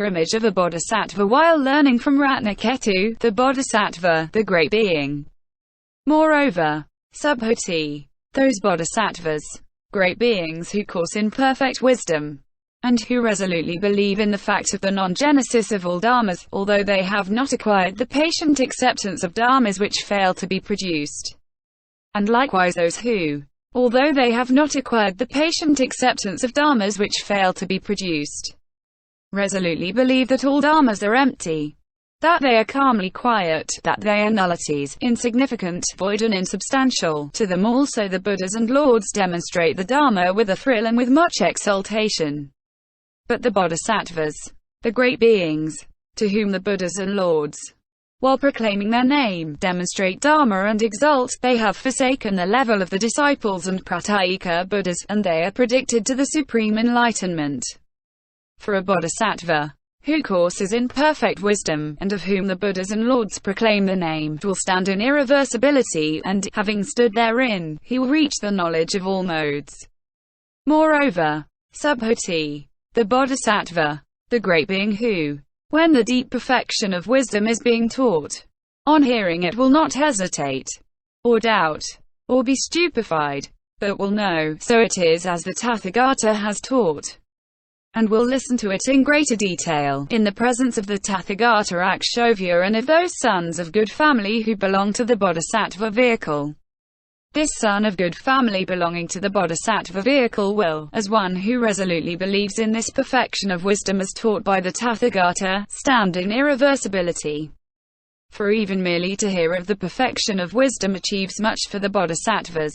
image of a bodhisattva while learning from Ratnaketu, the bodhisattva, the great being. Moreover, Subhuti, those bodhisattvas, great beings who course in perfect wisdom, and who resolutely believe in the fact of the non-genesis of all dharmas, although they have not acquired the patient acceptance of dharmas which fail to be produced. And likewise those who, although they have not acquired the patient acceptance of dharmas which fail to be produced, resolutely believe that all dharmas are empty, that they are calmly quiet, that they are nullities, insignificant, void and insubstantial. To them also the Buddhas and Lords demonstrate the Dharma with a thrill and with much exultation. But the bodhisattvas, the great beings, to whom the Buddhas and Lords, while proclaiming their name, demonstrate Dharma and exult, they have forsaken the level of the disciples and pratyekabuddhas, and they are predicted to the supreme enlightenment. For a bodhisattva, who courses in perfect wisdom, and of whom the Buddhas and Lords proclaim the name, will stand in irreversibility, and, having stood therein, he will reach the knowledge of all modes. Moreover, Subhuti, the bodhisattva, the great being who, when the deep perfection of wisdom is being taught, on hearing it will not hesitate, or doubt, or be stupefied, but will know, so it is as the Tathagata has taught, and will listen to it in greater detail, in the presence of the Tathagata Akshovya and of those sons of good family who belong to the bodhisattva vehicle. This son of good family belonging to the bodhisattva vehicle will, as one who resolutely believes in this perfection of wisdom as taught by the Tathagata, stand in irreversibility. For even merely to hear of the perfection of wisdom achieves much for the bodhisattvas,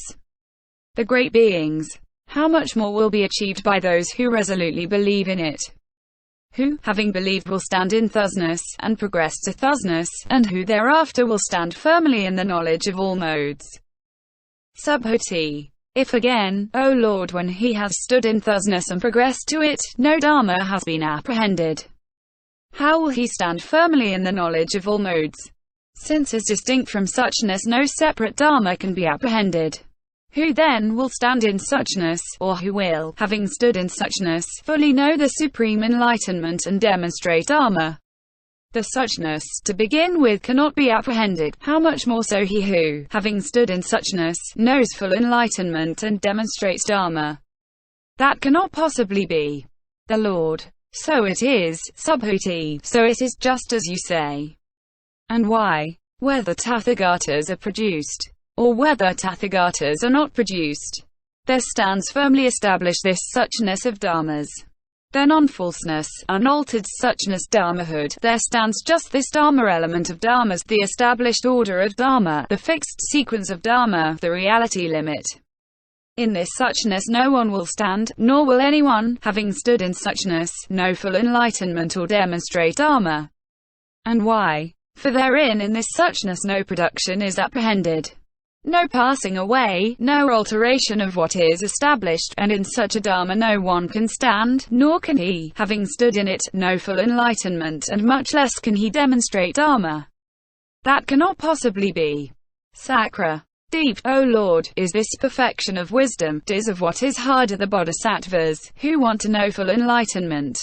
the great beings. How much more will be achieved by those who resolutely believe in it, who, having believed, will stand in thusness, and progress to thusness, and who thereafter will stand firmly in the knowledge of all modes. Subhuti. If again, O Lord, when he has stood in thusness and progressed to it, no Dharma has been apprehended, how will he stand firmly in the knowledge of all modes? Since as distinct from suchness no separate Dharma can be apprehended. Who then will stand in suchness, or who will, having stood in suchness, fully know the supreme enlightenment and demonstrate Dharma? The suchness, to begin with, cannot be apprehended, how much more so he who, having stood in suchness, knows full enlightenment and demonstrates Dharma? That cannot possibly be. The Lord. So it is, Subhuti, so it is just as you say. And why? Whether Tathagatas are produced, or whether Tathagatas are not produced, there stands firmly established this suchness of dharmas, their non-falseness, unaltered suchness dharmahood. There stands just this dharma element of dharmas, the established order of dharma, the fixed sequence of dharma, the reality limit. In this suchness no one will stand, nor will anyone, having stood in suchness, know full enlightenment or demonstrate dharma. And why? For therein in this suchness no production is apprehended, no passing away, no alteration of what is established, and in such a dharma no one can stand, nor can he, having stood in it, know full enlightenment, and much less can he demonstrate dharma. That cannot possibly be. Sacra. Deep, O Lord, is this perfection of wisdom, is of what is harder the bodhisattvas, who want to know full enlightenment.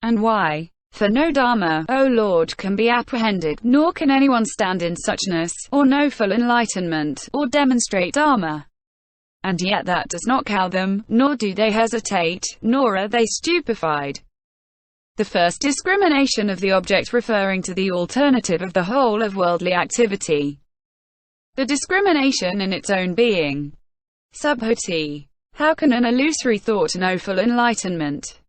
And why? For no Dharma, O Lord, can be apprehended, nor can anyone stand in suchness, or know full enlightenment, or demonstrate Dharma. And yet that does not cow them, nor do they hesitate, nor are they stupefied. The first discrimination of the object referring to the alternative of the whole of worldly activity. The discrimination in its own being. Subhuti. How can an illusory thought know full enlightenment?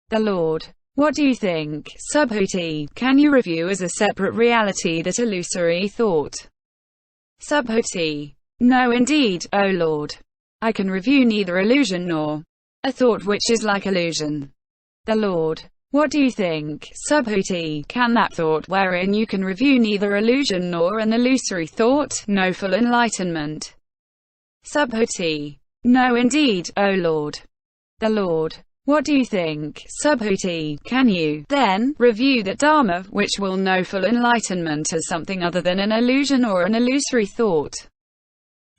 The Lord. What do you think, Subhuti? Can you review as a separate reality that illusory thought? Subhuti. No indeed, O Lord. I can review neither illusion nor a thought which is like illusion. The Lord. What do you think, Subhuti? Can that thought, wherein you can review neither illusion nor an illusory thought, know full enlightenment? Subhuti. No indeed, O Lord. The Lord. What do you think, Subhuti? Can you, then, review that Dharma, which will know full enlightenment as something other than an illusion or an illusory thought?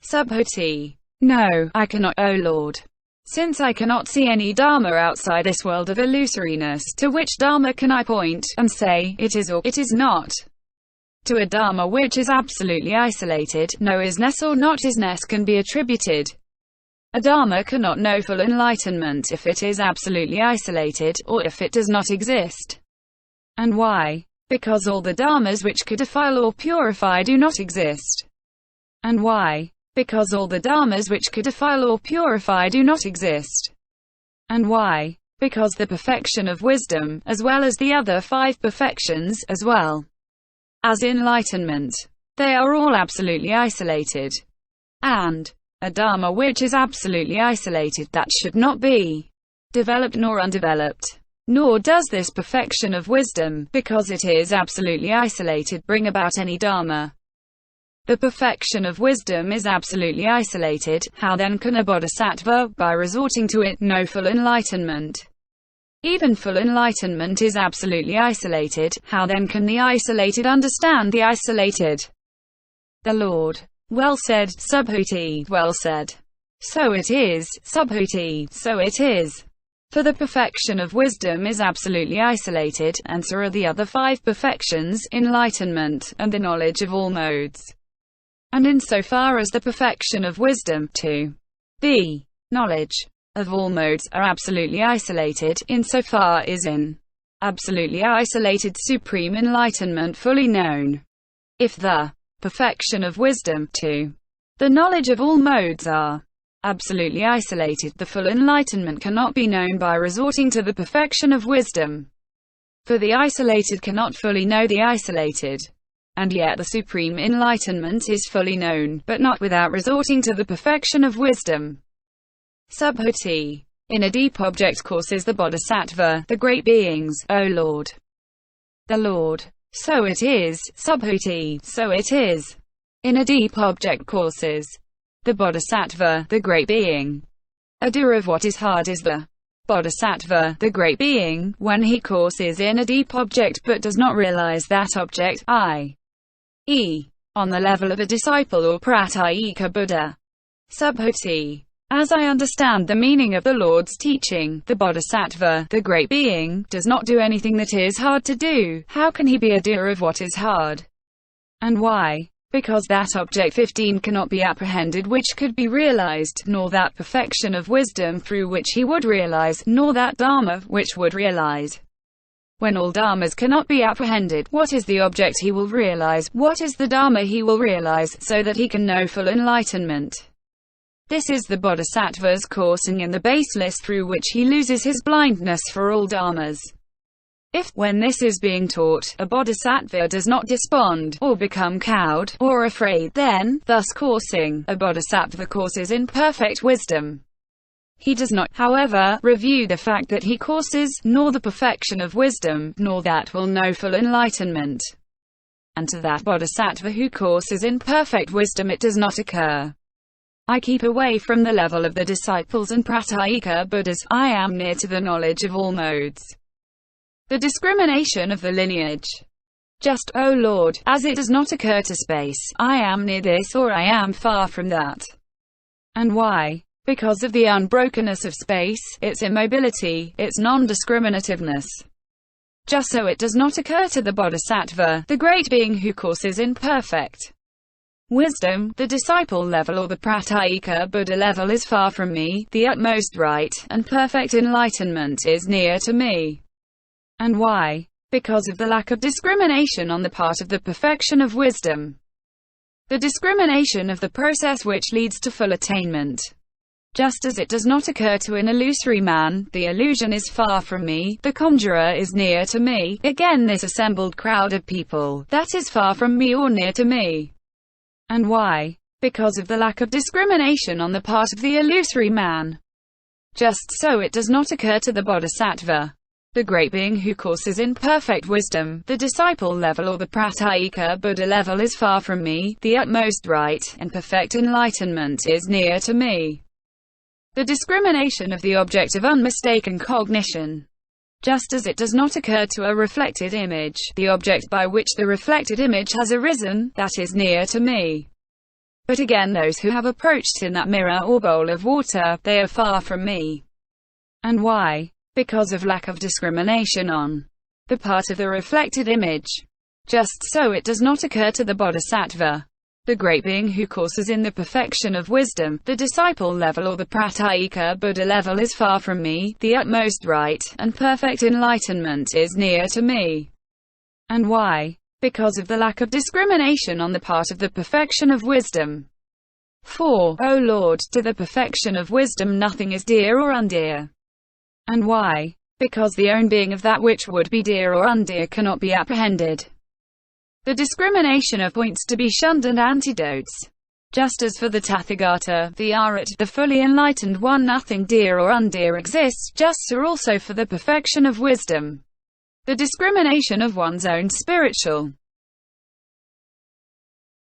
Subhuti. No, I cannot, O Lord. Since I cannot see any Dharma outside this world of illusoriness, to which Dharma can I point, and say, it is or it is not? To a Dharma which is absolutely isolated, no isness or not isness can be attributed. A Dharma cannot know full enlightenment if it is absolutely isolated, or if it does not exist. And why? Because all the Dharmas which could defile or purify do not exist. And why? Because all the Dharmas which could defile or purify do not exist. And why? Because the perfection of wisdom, as well as the other 5 perfections, as well as enlightenment, they are all absolutely isolated. And a Dharma which is absolutely isolated, that should not be developed nor undeveloped. Nor does this perfection of wisdom, because it is absolutely isolated, bring about any Dharma. The perfection of wisdom is absolutely isolated, how then can a bodhisattva, by resorting to it, know full enlightenment? Even full enlightenment is absolutely isolated, how then can the isolated understand the isolated? The Lord. Well said, Subhuti, well said. So it is, Subhuti, so it is. For the perfection of wisdom is absolutely isolated, and so are the other 5 perfections, enlightenment, and the knowledge of all modes. And insofar as the perfection of wisdom, to the knowledge of all modes, are absolutely isolated, insofar is in absolutely isolated supreme enlightenment fully known. If the perfection of wisdom, to the knowledge of all modes, are absolutely isolated, the full enlightenment cannot be known by resorting to the perfection of wisdom. For the isolated cannot fully know the isolated. And yet the supreme enlightenment is fully known, but not without resorting to the perfection of wisdom. Subhuti. In a deep object courses the bodhisattva, the great beings, O Lord. The Lord. So it is, Subhuti, so it is. In a deep object courses the bodhisattva, the great being. A doer of what is hard is the bodhisattva, the great being, when he courses in a deep object but does not realize that object, i.e., on the level of a disciple or pratyekabuddha. Subhuti. As I understand the meaning of the Lord's teaching, the bodhisattva, the great being, does not do anything that is hard to do. How can he be a doer of what is hard? And why? Because that object 15 cannot be apprehended which could be realized, nor that perfection of wisdom through which he would realize, nor that Dharma which would realize. When all Dharmas cannot be apprehended, what is the object he will realize? What is the Dharma he will realize, so that he can know full enlightenment? This is the bodhisattva's coursing in the baseless through which he loses his blindness for all Dharmas. If, when this is being taught, a bodhisattva does not despond, or become cowed, or afraid, then, thus coursing, a bodhisattva courses in perfect wisdom. He does not, however, review the fact that he courses, nor the perfection of wisdom, nor that will know full enlightenment. And to that bodhisattva who courses in perfect wisdom it does not occur. I keep away from the level of the disciples and pratyekabuddhas, I am near to the knowledge of all modes. The discrimination of the lineage. Just, O Lord, as it does not occur to space, I am near this or I am far from that. And why? Because of the unbrokenness of space, its immobility, its nondiscriminativeness. Just so it does not occur to the bodhisattva, the great being who courses in perfect wisdom, the disciple level or the pratyekabuddha-level is far from me, the utmost right and perfect enlightenment is near to me. And why? Because of the lack of discrimination on the part of the perfection of wisdom. The discrimination of the process which leads to full attainment. Just as it does not occur to an illusory man, the illusion is far from me, the conjuror is near to me, again this assembled crowd of people, that is far from me or near to me. And why? Because of the lack of discrimination on the part of the illusory man. Just so it does not occur to the bodhisattva, the great being who courses in perfect wisdom, the disciple level or the pratyekabuddha-level is far from me, the utmost right and perfect enlightenment is near to me. The discrimination of the object of unmistaken cognition. Just as it does not occur to a reflected image, the object by which the reflected image has arisen, that is near to me. But again, those who have approached in that mirror or bowl of water, they are far from me. And why? Because of lack of discrimination on the part of the reflected image. Just so it does not occur to the bodhisattva, the great being who courses in the perfection of wisdom, the disciple level or the pratyekabuddha-level is far from me, the utmost right and perfect enlightenment is near to me. And why? Because of the lack of discrimination on the part of the perfection of wisdom. For, O Lord, to the perfection of wisdom nothing is dear or undear. And why? Because the own being of that which would be dear or undear cannot be apprehended. The discrimination of points to be shunned and antidotes. Just as for the Tathagata, the Arhat, the fully enlightened one, nothing dear or undear exists, just so also for the perfection of wisdom. The discrimination of one's own spiritual